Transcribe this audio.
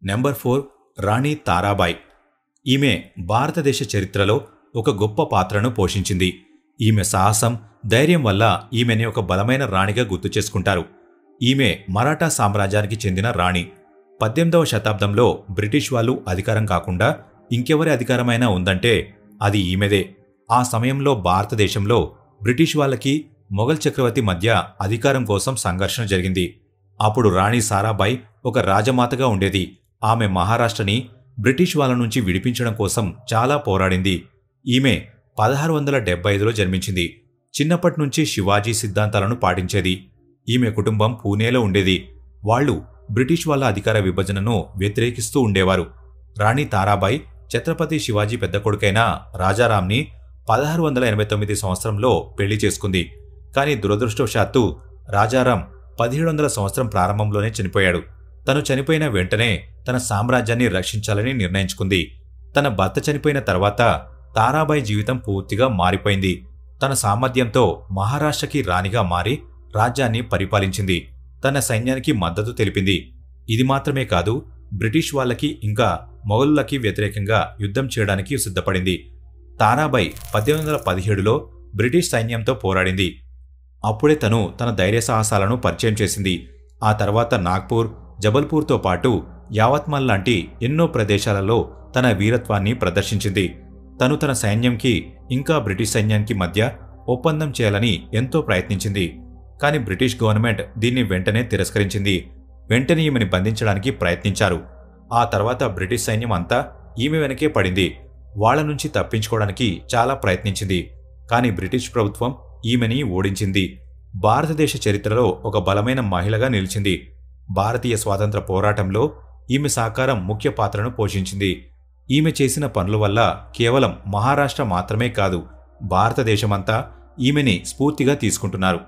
Number 4 రాణి తారాబాయ్. ఈమె భారతదేశ చరిత్రలో ఒక గొప్ప పాత్రను పోషించింది. ఈమె సాహసం, ధైర్యం వల్ల ఈమెని ఒక బలమైన రాణిగా గుర్తు చేసుకుంటారు. ఈమె మరాఠా సామ్రాజ్యానికి చెందిన రాణి. 18వ శతాబ్దంలో బ్రిటిష్ వాళ్ళు అధికారం కాకుండా ఇంకెవరి అధికారమైనా ఉందంటే అది ఈమెదే. ఆ సమయంలో భారతదేశంలో బ్రిటిష్ వాళ్ళకి మొఘల్ చక్రవర్తి మధ్య అధికారం కోసం సంఘర్షణ జరిగింది. అప్పుడు రాణి సారాభాయ్ ఒక రాజమాతగా ఉండేది. ఆమె మహారాష్ట్రని బ్రిటిష్ వాళ్ళ నుంచి విడిపించడం కోసం చాలా పోరాడింది. ఈమె 1675లో జన్మించింది. చిన్నప్పటి నుంచి శివాజీ సిద్ధాంతాలను పాటించేది. ఈమె కుటుంబం పూణేలో ఉండేది. వాళ్లు బ్రిటిష్ వాళ్ళ అధికార విభజనను వ్యతిరేకిస్తూ ఉండేవారు. రాణి తారాబాయ్ ఛత్రపతి శివాజీ పెద్ద కొడుకైన రాజారాంని 1689 సంవత్సరంలో పెళ్లి చేసుకుంది. కానీ దురదృష్టవశాత్తు రాజారాం 1700 సంవత్సరం ప్రారంభంలోనే చనిపోయాడు. తను చనిపోయిన వెంటనే తన సామ్రాజ్యాన్ని రక్షించాలని నిర్ణయించుకుంది. తన భర్త చనిపోయిన తర్వాత తారాబాయ్ జీవితం పూర్తిగా మారిపోయింది. తన సామర్థ్యంతో మహారాష్ట్రకి రాణిగా మారి రాజ్యాన్ని పరిపాలించింది. తన సైన్యానికి మద్దతు తెలిపింది. ఇది మాత్రమే కాదు, బ్రిటిష్ వాళ్ళకి ఇంకా మొఘలులకి వ్యతిరేకంగా యుద్ధం చేయడానికి సిద్ధపడింది. తారాబాయ్ 1817లో బ్రిటిష్ సైన్యంతో పోరాడింది. అప్పుడే తను తన ధైర్య సాహసాలను పరిచయం చేసింది. ఆ తర్వాత నాగ్పూర్, జబల్పూర్తో పాటు యావత్మల్ లాంటి ఎన్నో ప్రదేశాలలో తన వీరత్వాన్ని ప్రదర్శించింది. తను తన సైన్యంకి ఇంకా బ్రిటిష్ సైన్యానికి మధ్య ఒప్పందం చేయాలని ఎంతో ప్రయత్నించింది. కానీ బ్రిటిష్ గవర్నమెంట్ దీన్ని వెంటనే తిరస్కరించింది. వెంటనే ఈమెని బంధించడానికి ప్రయత్నించారు. ఆ తర్వాత బ్రిటిష్ సైన్యం అంతా ఈమె వెనకే పడింది. వాళ్ల నుంచి తప్పించుకోవడానికి చాలా ప్రయత్నించింది. కానీ బ్రిటిష్ ప్రభుత్వం ఈమెని ఓడించింది. భారతదేశ చరిత్రలో ఒక బలమైన మహిళగా నిలిచింది. భారతీయ స్వాతంత్ర పోరాటంలో ఈమె సహకారం ముఖ్య పాత్రను పోషించింది. ఈమె చేసిన పనుల వల్ల కేవలం మహారాష్ట్ర మాత్రమే కాదు, భారతదేశమంతా ఈమెని స్ఫూర్తిగా తీసుకుంటున్నారు.